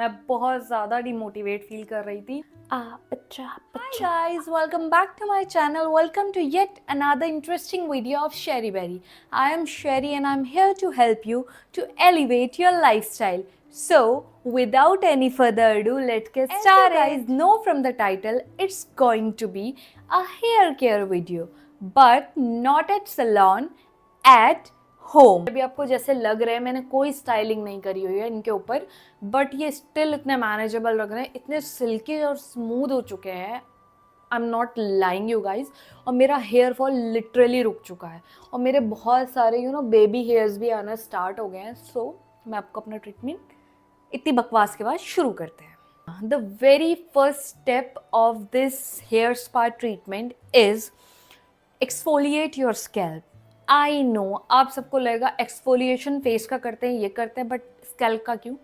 मैं बहुत ज़्यादा डिमोटिवेट फील कर रही थी. Hi guys, welcome back to my channel. Welcome to yet another interesting video of Sherry Berry. I am Sherry and I'm here to help you to elevate your lifestyle. So, without any further ado, let's get started. As you guys know from the title, it's going to be a hair care video, but not at salon, at home. अभी आपको जैसे लग रहा है मैंने कोई styling नहीं करी हुई है इनके ऊपर, बट ये स्टिल इतने मैनेजेबल लग रहे हैं, इतने सिल्की और स्मूथ हो चुके हैं. I am not lying you guys. और मेरा हेयर फॉल लिटरली रुक चुका है और मेरे बहुत सारे बेबी हेयर्स भी आना स्टार्ट हो गए हैं. सो मैं आपको अपना ट्रीटमेंट इतनी बकवास के बाद शुरू करते हैं. The very first step of this hair spa treatment is exfoliate your scalp. I know आप सबको लगेगा एक्सफोलिएशन फेस का करते हैं, ये करते हैं, बट स्कैल्प का क्यों?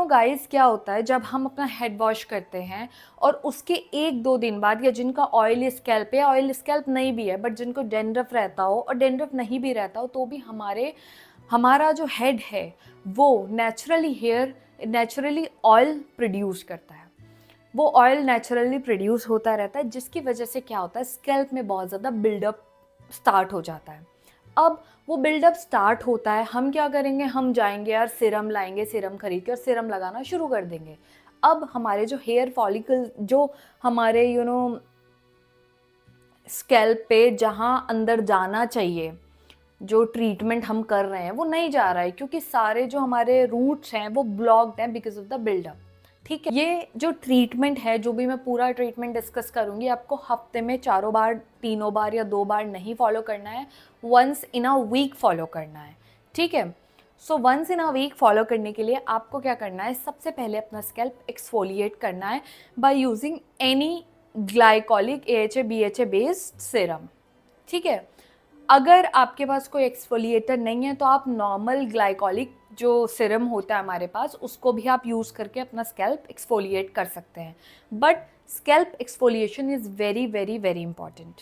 गाइस क्या होता है जब हम अपना हेड वॉश करते हैं और उसके 1-2 दिन बाद, या जिनका ऑयली स्कैल्प है, ऑयल स्कैल्प नहीं भी है, बट जिनको डेंड्रफ रहता हो और डेंड्रफ नहीं भी रहता हो, तो भी हमारा जो हेड है वो नेचुरली ऑयल प्रोड्यूस करता है. वो ऑयल नेचुरली प्रोड्यूस होता रहता है, जिसकी वजह से क्या होता है, स्कैल्प में बहुत ज़्यादा बिल्डअप स्टार्ट हो जाता है. अब वो बिल्डअप स्टार्ट होता है, हम क्या करेंगे, हम जाएंगे यार सिरम लाएंगे, सिरम खरीद के और सिरम लगाना शुरू कर देंगे. अब हमारे जो हेयर फॉलिकल, जो हमारे स्कैल्प पे जहाँ अंदर जाना चाहिए, जो ट्रीटमेंट हम कर रहे हैं वो नहीं जा रहा है, क्योंकि सारे जो हमारे रूट्स हैं वो ब्लॉक्ड हैं बिकॉज ऑफ द बिल्डअप. ठीक है, ये जो ट्रीटमेंट है, जो भी मैं पूरा ट्रीटमेंट डिस्कस करूँगी, आपको हफ्ते में 4 बार, 3 बार या 2 बार नहीं फॉलो करना है, once in a week follow करना है. ठीक है, so once in a week follow करने के लिए आपको क्या करना है, सबसे पहले अपना स्कैल्प एक्सफोलिएट करना है by using any glycolic AHA BHA based Siram. ठीक है, अगर आपके पास कोई एक्सफोलिएटर नहीं है तो आप नॉर्मल ग्लाइकोलिक जो सिरम होता है हमारे पास, उसको भी आप यूज़ करके अपना स्कैल्प एक्सफोलिएट कर सकते हैं. But scalp exfoliation is very very very important.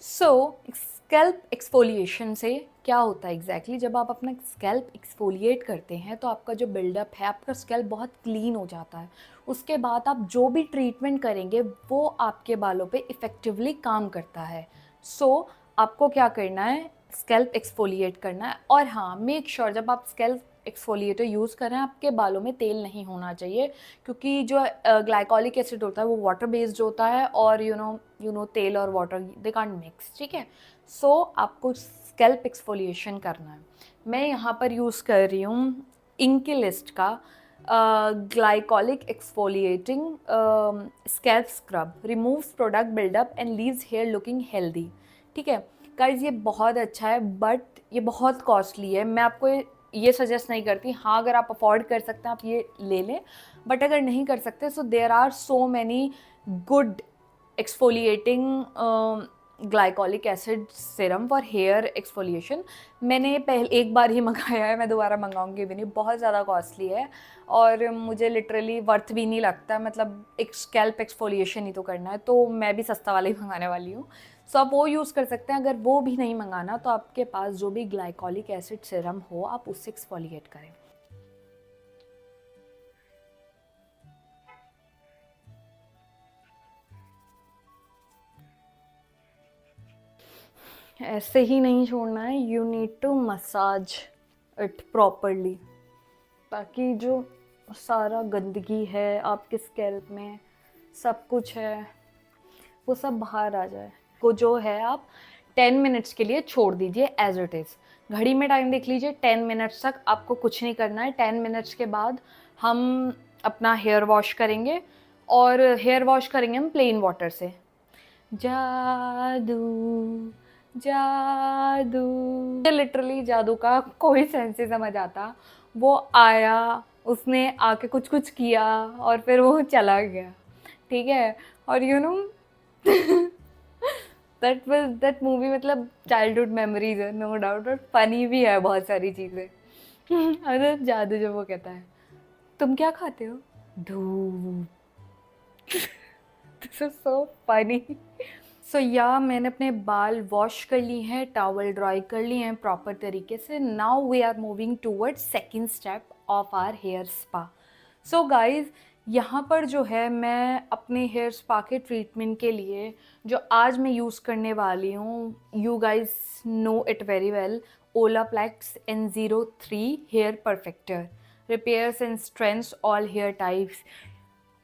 So scalp exfoliation से क्या होता है एग्जैक्टली, जब आप अपना स्कैल्प एक्सफोलिएट करते हैं तो आपका जो बिल्डअप है, आपका स्कैल्प बहुत क्लीन हो जाता है. उसके बाद आप जो भी ट्रीटमेंट करेंगे वो आपके बालों पे इफ़ेक्टिवली काम करता है. सो आपको क्या करना है, स्कैल्प एक्सफोलिएट करना है. और हाँ, मेक श्योर जब आप स्कैल्प एक्सफोलिएटर यूज़ करें, आपके बालों में तेल नहीं होना चाहिए, क्योंकि जो ग्लाइकोलिक एसिड होता है वो वाटर बेस्ड होता है, और तेल और वाटर दे कांट मिक्स. ठीक है, सो आपको स्कैल्प एक्सफोलिएशन करना है. मैं यहाँ पर यूज़ कर रही हूँ इंकिलिस्ट का glycolic exfoliating scalp scrub. Removes product buildup and leaves hair looking healthy. ठीक है गाइज, ये बहुत अच्छा है, बट ये बहुत कॉस्टली है. मैं आपको ये सजेस्ट नहीं करती. हाँ, अगर आप अफोर्ड कर सकते हैं आप ये ले लें, बट अगर नहीं कर सकते, so there are so many good exfoliating glycolic acid serum for hair exfoliation. मैंने एक बार ही मंगाया है, मैं दोबारा मंगाऊंगी भी नहीं. बहुत ज़्यादा कॉस्टली है और मुझे लिटरली वर्थ भी नहीं लगता. मतलब एक स्कैल्प एक्सफोलिएशन ही तो करना है, तो मैं भी सस्ता वाला ही मंगाने वाली हूँ. सो आप वो यूज़ कर सकते हैं. अगर वो भी नहीं मंगाना तो आपके पास जो भी ग्लाइकोलिक एसिड सिरम हो, आप उससे एक्सफोलिएट करें. ऐसे ही नहीं छोड़ना है, you need to massage it properly, ताकि जो सारा गंदगी है आपके स्कैल्प में, सब कुछ है, वो सब बाहर आ जाए. को जो है आप 10 मिनट्स के लिए छोड़ दीजिए एज इट इज़. घड़ी में टाइम देख लीजिए, 10 मिनट्स तक आपको कुछ नहीं करना है. 10 मिनट्स के बाद हम अपना हेयर वॉश करेंगे, और हेयर वॉश करेंगे हम प्लेन वाटर से. जादू जादू, लिटरली जादू का कोई सेंस नहीं समझ आता. वो आया, उसने आके कुछ कुछ किया और फिर वो चला गया. ठीक है, और दैट मूवी मतलब चाइल्डहुड मेमोरीज है, नो डाउट, और फनी भी है बहुत सारी चीज़ें. अरे जादू जब वो कहता है, तुम क्या खाते हो? धूप. This is so funny. So yeah मैंने अपने बाल वॉश कर लिए हैं, टॉवल ड्राई कर लिए हैं प्रॉपर तरीके से. Now we are moving towards second step of our hair spa. So guys, यहाँ पर जो है मैं अपने हेयर स्पा के ट्रीटमेंट के लिए जो आज मैं यूज़ करने वाली हूँ, you guys know it very well, Olaplex N03 hair perfector repairs and strengthens all hair types.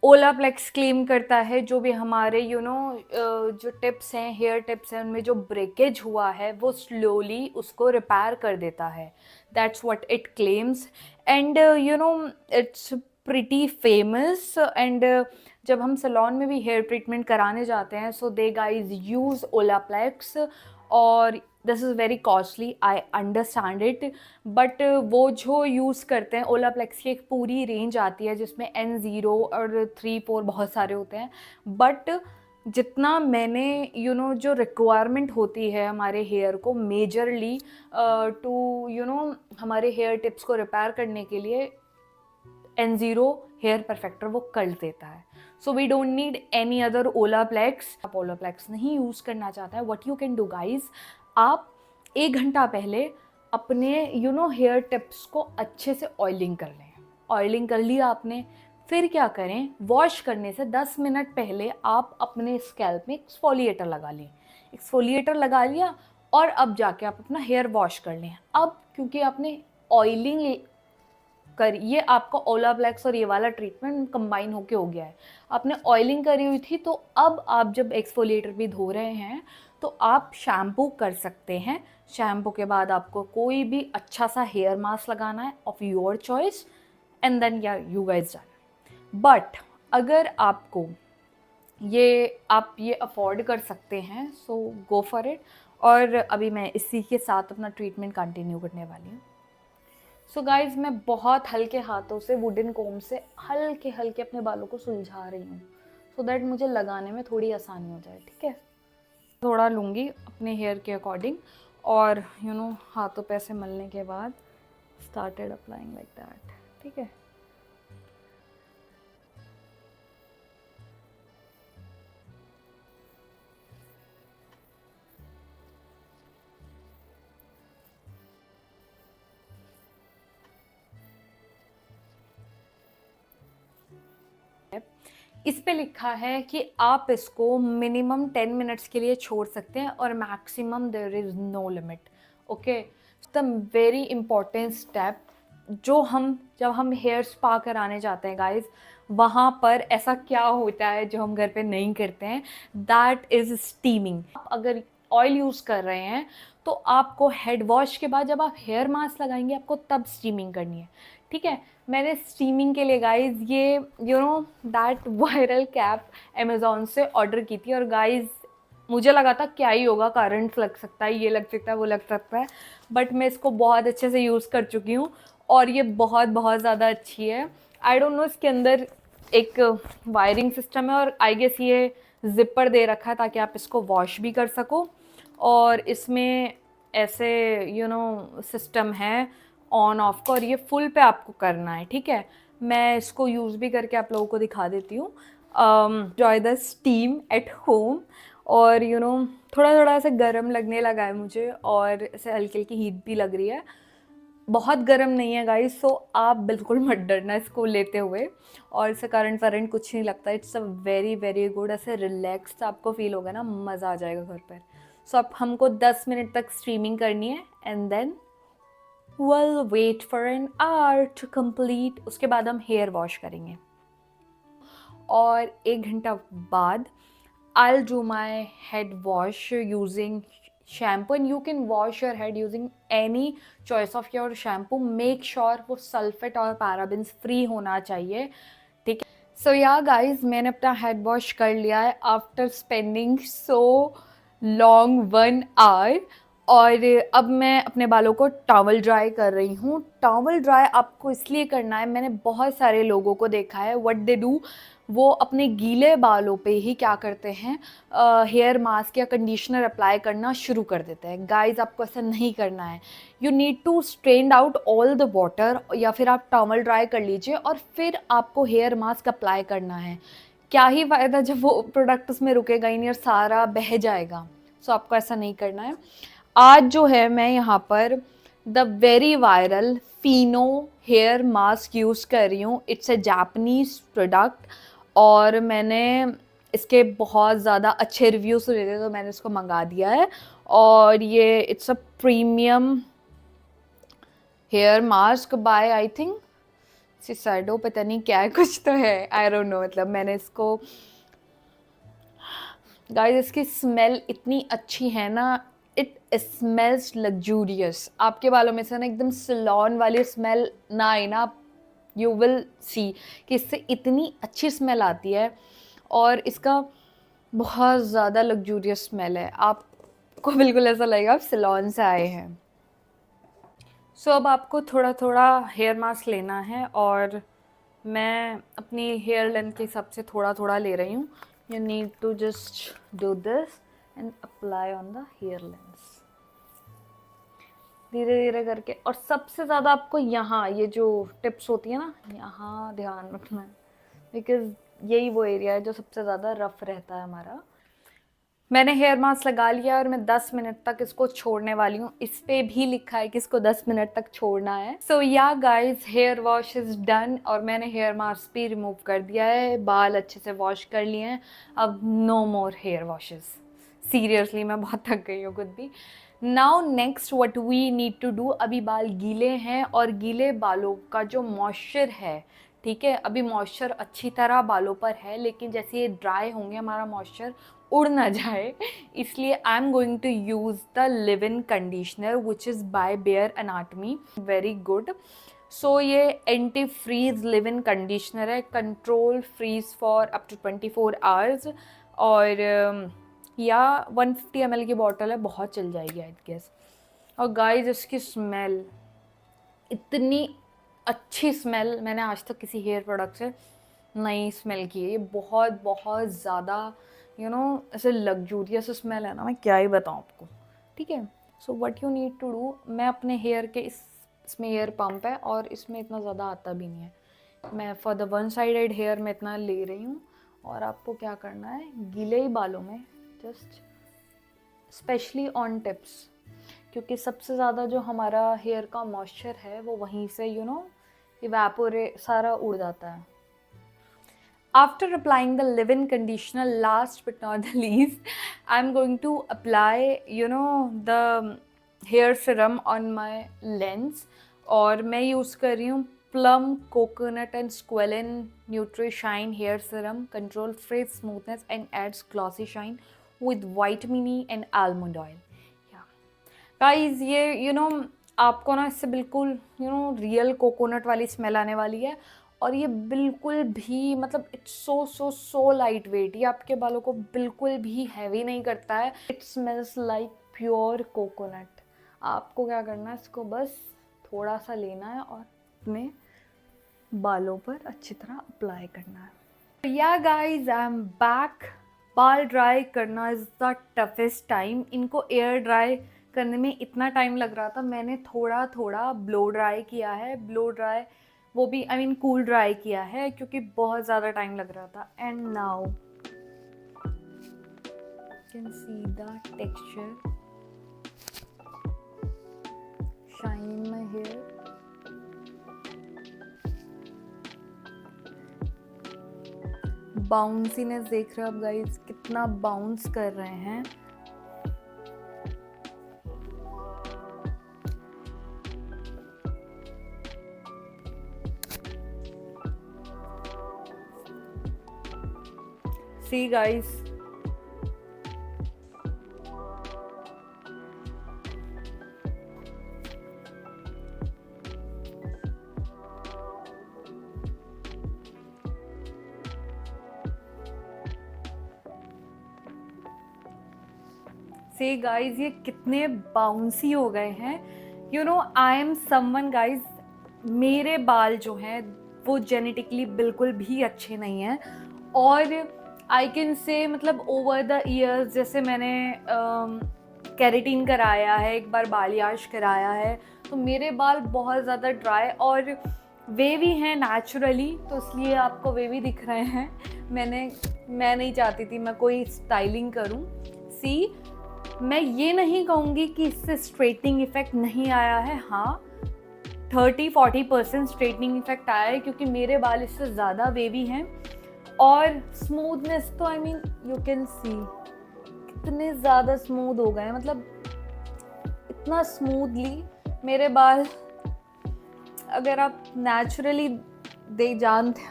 Olaplex claim करता है जो भी हमारे जो टिप्स हैं, हेयर टिप्स हैं, उनमें जो ब्रेकेज हुआ है वो स्लोली उसको रिपेयर कर देता है। That's what it claims and it's pretty famous. And जब हम सैलून में भी हेयर ट्रीटमेंट कराने जाते हैं, सो दे गाइज यूज़ ओलाप्लेक्स, और this is very costly, I understand it, but वो जो यूज़ करते हैं, ओलाप्लेक्स की एक पूरी रेंज आती है जिसमें N0 और 3-4 बहुत सारे होते हैं, बट जितना मैंने जो रिक्वायरमेंट होती है हमारे हेयर को मेजरली टू हमारे हेयर टिप्स को रिपेयर करने के लिए, N0 हेयर परफेक्टर वो कर देता है। So we don't need any other Olaplex. आप ओलाप्लेक्स नहीं यूज़ करना चाहता है, what you can do guys, आप 1 घंटा पहले अपने हेयर टिप्स को अच्छे से ऑयलिंग कर लें। ऑयलिंग कर लिया आपने, फिर क्या करें, वॉश करने से 10 मिनट पहले आप अपने स्कैल्प में एक्सफोलिएटर लगा लें। एक्सफोलिएटर लगा लिया और अब जाके आप अपना हेयर वॉश कर लें। अब क्योंकि आपने ऑयलिंग कर, ये आपका ओलाप्लेक्स और ये वाला ट्रीटमेंट कंबाइन होके हो गया है। आपने ऑयलिंग करी हुई थी, तो अब आप जब एक्सफोलिएटर भी धो रहे हैं तो आप शैम्पू कर सकते हैं। शैम्पू के बाद आपको कोई भी अच्छा सा हेयर मास्क लगाना है of your choice, and then you guys done. But अगर आपको आप ये अफोर्ड कर सकते हैं, सो गो फॉर इट। और अभी मैं इसी के साथ अपना ट्रीटमेंट कंटिन्यू करने वाली हूँ। सो गाइज, मैं बहुत हल्के हाथों से वुडन कोम से हल्के हल्के अपने बालों को सुलझा रही हूँ, सो दैट मुझे लगाने में थोड़ी आसानी हो जाए। ठीक है, थोड़ा लूँगी अपने हेयर के अकॉर्डिंग, और हाथों पे ऐसे मलने के बाद स्टार्टेड अप्लाइंग लाइक दैट। ठीक है, इस पे लिखा है कि आप इसको मिनिमम 10 मिनट्स के लिए छोड़ सकते हैं और maximum there is no limit. Okay, the very important step जो जब हम हेयर स्पा कराने जाते हैं गाइज, वहाँ पर ऐसा क्या होता है जो हम घर पे नहीं करते हैं, दैट इज़ स्टीमिंग। अगर ऑयल यूज़ कर रहे हैं तो आपको हेड वॉश के बाद जब आप हेयर मास्क लगाएंगे, आपको तब स्टीमिंग करनी है। ठीक है, मैंने स्टीमिंग के लिए गाइज ये दैट वायरल कैप अमेज़ॉन से ऑर्डर की थी, और गाइज मुझे लगा था क्या ही होगा, करंट लग सकता है, ये लग सकता है, वो लग सकता है, बट मैं इसको बहुत अच्छे से यूज़ कर चुकी हूँ और ये बहुत बहुत ज़्यादा अच्छी है। आई डोंट नो, इसके अंदर एक वायरिंग सिस्टम है और आई गेस ये जिपर दे रखा है ताकि आप इसको वॉश भी कर सको, और इसमें ऐसे सिस्टम है ऑन ऑफ का, और ये फुल पे आपको करना है। ठीक है, मैं इसको यूज़ भी करके आप लोगों को दिखा देती हूँ। Enjoy the steam at home, और थोड़ा थोड़ा ऐसे गर्म लगने लगा है मुझे, और ऐसे हल्की हल्की हीट भी लग रही है। बहुत गर्म नहीं है गाइस, सो आप बिल्कुल मत डरना इसको लेते हुए, और इससे करंट वरेंट कुछ नहीं लगता। It's a very very good, ऐसे रिलैक्स आपको फील होगा ना, मज़ा आ जाएगा घर पर। सो अब हमको 10 मिनट तक स्ट्रीमिंग करनी है, and then we'll wait for an hour to complete। उसके बाद हम हेयर वॉश करेंगे, और 1 घंटा बाद I'll do my head wash using shampoo, and you can wash your head using any choice of your shampoo। make sure वो sulphate और parabens free होना चाहिए। ठीक है, सो या गाइज, मैंने अपना हेड वॉश कर लिया है after spending so long 1 hour, और अब मैं अपने बालों को टॉवल ड्राई कर रही हूँ। टॉवल ड्राई आपको इसलिए करना है, मैंने बहुत सारे लोगों को देखा है, व्हाट दे डू, वो अपने गीले बालों पे ही क्या करते हैं, हेयर मास्क या कंडीशनर अप्लाई करना शुरू कर देते हैं। गाइस, आपको ऐसा नहीं करना है। You need to strain out all the water, या फिर आप टॉवल ड्राई कर लीजिए और फिर आपको हेयर मास्क अप्लाई करना है। क्या ही फ़ायदा जब वो प्रोडक्ट उसमें रुकेगा ही नहीं और सारा बह जाएगा। सो आपको ऐसा नहीं करना है। आज जो है मैं यहाँ पर the very viral Fino hair mask use कर रही हूँ। इट्स अ जापानीज प्रोडक्ट और मैंने इसके बहुत ज़्यादा अच्छे रिव्यूज़ सुने थे तो मैंने इसको मंगा दिया है। और ये it's a premium hair mask by I think Shiseido, पता नहीं क्या है, कुछ तो है, आई डोंट नो। मतलब मैंने इसको, गाइस इसकी स्मेल इतनी अच्छी है ना, इट स्मेल्स लग्जूरियस। आपके बालों में से ना एकदम सलोन वाली स्मेल ना आए ना, यू विल सी कि इससे इतनी अच्छी स्मेल आती है और इसका बहुत ज़्यादा लग्जूरियस स्मेल है। आपको बिल्कुल ऐसा लगेगा आप सलोन से आए हैं। सो अब आपको थोड़ा थोड़ा हेयर मास्क लेना है और मैं अपनी हेयर लेंथ के हिसाब से थोड़ा थोड़ा ले रही हूँ। You need to just do this and apply on the hair lengths धीरे धीरे करके। और सबसे ज़्यादा आपको यहाँ ये जो टिप्स होती है ना, यहाँ ध्यान रखना है बिकॉज यही वो एरिया है जो सबसे ज़्यादा रफ रहता है हमारा। मैंने हेयर मास्क लगा लिया और मैं 10 मिनट तक इसको छोड़ने वाली हूँ। इस पे भी लिखा है कि इसको 10 मिनट तक छोड़ना है। So yeah guys, hair wash is done और मैंने हेयर मास्क भी रिमूव कर दिया है, बाल अच्छे से वॉश कर लिए हैं। अब no more hair washes. Seriously मैं बहुत थक गई हूँ खुद भी। Now next what we need to do, अभी बाल गीले हैं और गीले बालों का जो मॉइस्चर है, ठीक है, अभी मॉइस्चर अच्छी तरह बालों पर है, लेकिन जैसे ये ड्राई होंगे हमारा मॉइस्चर उड़ ना जाए, इसलिए I am going to use the leave in conditioner which is by Bare Anatomy, very good. So ये anti frizz leave in conditioner है, control frizz for up to 24 hours. और या 150 ml की बॉटल है, बहुत चल जाएगी आई गेस। और गाइस इसकी स्मेल, इतनी अच्छी स्मेल मैंने आज तक किसी हेयर प्रोडक्ट से नहीं स्मेल की है। ये बहुत बहुत ज़्यादा ऐसे लग्जूरियस स्मेल है ना, मैं क्या ही बताऊँ आपको, ठीक है। So what you need to do, मैं अपने हेयर के इसमें हेयर पंप है और इसमें इतना ज़्यादा आता भी नहीं है, मैं for the one sided hair में इतना ले रही हूँ। और आपको क्या करना है, गीले ही बालों में जस्ट स्पेशली ऑन टिप्स, क्योंकि सबसे ज़्यादा जो हमारा हेयर का मॉइस्चर है वो वहीं से इवेपोरेट सारा उड़ जाता है। After applying the leave-in conditioner, last but not the least, I'm going to apply the hair serum on my lens। और मैं यूज़ कर रही हूँ Plum coconut and squalane nutri shine hair serum, control frizz smoothness and adds glossy shine with vitamin E and almond oil. Guys ये आपको ना इससे बिल्कुल रियल कोकोनट वाली स्मेल आने वाली है। और ये बिल्कुल भी मतलब इट्स सो लाइट वेट, ये आपके बालों को बिल्कुल भी हैवी नहीं करता है। It smells like pure coconut. आपको क्या करना है, इसको बस थोड़ा सा लेना है और अपने बालों पर अच्छी तरह अप्लाई करना है। Yeah guys, I am back. बाल ड्राई करना इज़ द टफेस्ट टाइम। इनको एयर ड्राई करने में इतना टाइम लग रहा था, मैंने थोड़ा थोड़ा ब्लो ड्राई किया है, ब्लो ड्राई वो भी कूल ड्राई किया है क्योंकि बहुत ज़्यादा टाइम लग रहा था। And now can see the texture shine in my hair. Bounciness देख रहे हो आप गाइस, कितना बाउंस कर रहे हैं। See guys, see guys, ये कितने बाउंसी हो गए हैं। आई एम समवन गाइज, मेरे बाल जो हैं वो जेनेटिकली बिल्कुल भी अच्छे नहीं हैं और आई कैन से मतलब ओवर द ईयर्स, जैसे मैंने कैरेटीन कराया है, एक बार बालियाज कराया है, तो मेरे बाल बहुत ज़्यादा ड्राई और वेवी हैं नेचुरली, तो इसलिए आपको वेवी दिख रहे हैं। मैं नहीं चाहती थी मैं कोई स्टाइलिंग करूं। सी मैं ये नहीं कहूँगी कि इससे स्ट्रेटनिंग इफेक्ट नहीं आया है, हाँ 30-40% स्ट्रेटनिंग इफेक्ट आया है, क्योंकि मेरे बाल इससे ज़्यादा वेवी हैं। और स्मूथनेस तो I mean you can see कितने ज़्यादा स्मूथ हो गए हैं, मतलब इतना स्मूथली मेरे बाल। अगर आप नेचुरली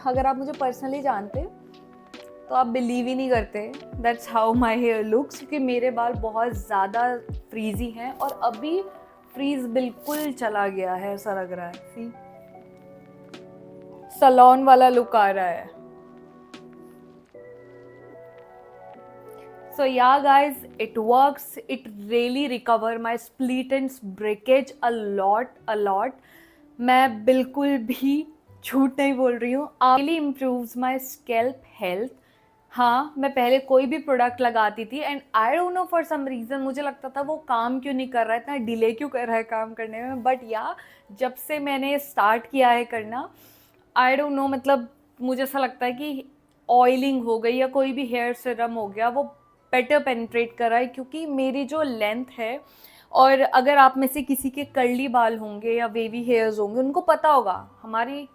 अगर आप मुझे पर्सनली जानते तो आप बिलीव ही नहीं करते that's how my hair looks, क्योंकि मेरे बाल बहुत ज़्यादा फ्रीजी हैं और अभी फ्रीज बिल्कुल चला गया है, ऐसा लग रहा है। सी सलोन वाला लुक आ रहा है। So yeah guys, it works. It really recover my split ends breakage a lot. मैं बिल्कुल भी झूठ नहीं बोल रही हूँ। Really improves my scalp health. हाँ, मैं पहले कोई भी प्रोडक्ट लगाती थी and I don't know for some reason मुझे लगता था वो काम क्यों नहीं कर रहा है, इतना डिले क्यों कर रहा है काम करने में। बट या जब से मैंने स्टार्ट किया है करना, आई डोंट नो, मतलब मुझे ऐसा लगता है कि ऑयलिंग हो गई या कोई भी हेयर सीरम हो गया वो बेटर पेनिट्रेट कर रहा है, क्योंकि मेरी जो लेंथ है, और अगर आप में से किसी के कर्ली बाल होंगे या वेवी हेयर्स होंगे उनको पता होगा हमारी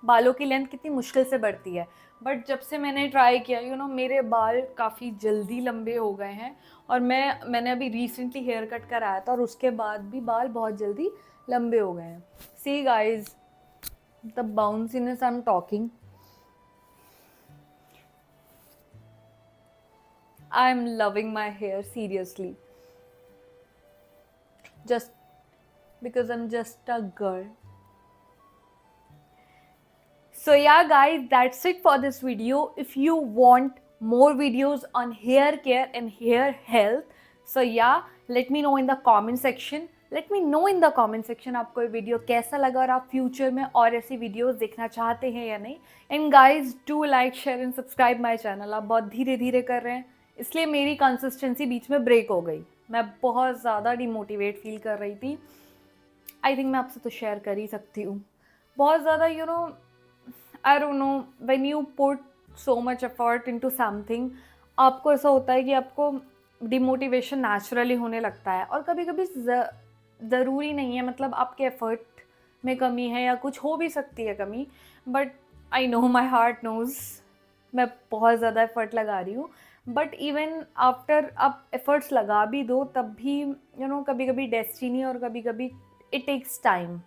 बालों की लेंथ कितनी मुश्किल से बढ़ती है। बट जब से मैंने ट्राई किया मेरे बाल काफ़ी जल्दी लंबे हो गए हैं। और मैंने अभी रिसेंटली हेयर कट कराया था और उसके बाद भी बाल बहुत जल्दी लंबे हो गए हैं। See guys the bounciness I am talking, I am loving my hair seriously, just because I'm just a girl. So yeah guys, that's it for this video. If you want more videos on hair care and hair health, so yeah, let me know in the comment section. Let me know in the comment section आपको ये video कैसा लगा और आप future में और ऐसी videos देखना चाहते हैं या नहीं। And guys do like share and subscribe my channel. आप बहुत धीरे धीरे कर रहे हैं, इसलिए मेरी कंसिस्टेंसी बीच में ब्रेक हो गई। मैं बहुत ज़्यादा डिमोटिवेट फील कर रही थी। आई थिंक मैं आपसे तो शेयर कर ही सकती हूँ। बहुत ज़्यादा आई don't no, when you put so much effort into something, आपको ऐसा होता है कि आपको डिमोटिवेशन नेचुरली होने लगता है। और कभी कभी ज़रूरी नहीं है, मतलब आपके एफर्ट में कमी है या कुछ हो भी सकती है कमी, but I know my heart knows मैं बहुत ज़्यादा एफर्ट लगा रही हूँ। बट इवन आफ्टर आप एफर्ट्स लगा भी दो तब भी कभी कभी डेस्टिनी और कभी कभी it takes time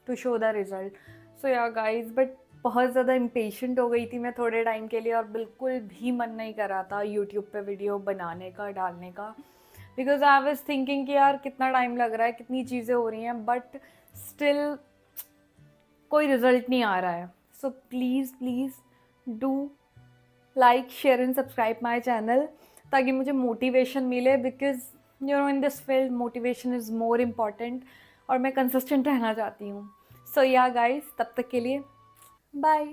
to show the result. So yeah guys, but बहुत ज़्यादा इम्पेशेंट हो गई थी मैं थोड़े टाइम के लिए, और बिल्कुल भी मन नहीं कर रहा था यूट्यूब पे वीडियो बनाने का, डालने का, बिकॉज आई वाज थिंकिंग कि यार कितना टाइम लग रहा है, कितनी चीज़ें हो रही हैं, बट स्टिल कोई रिजल्ट नहीं आ रहा है। So please do like share and subscribe my channel, ताकि मुझे मोटिवेशन मिले, because in this field motivation is more important और मैं कंसिस्टेंट रहना चाहती हूँ। सो या गाइज, तब तक के लिए बाय।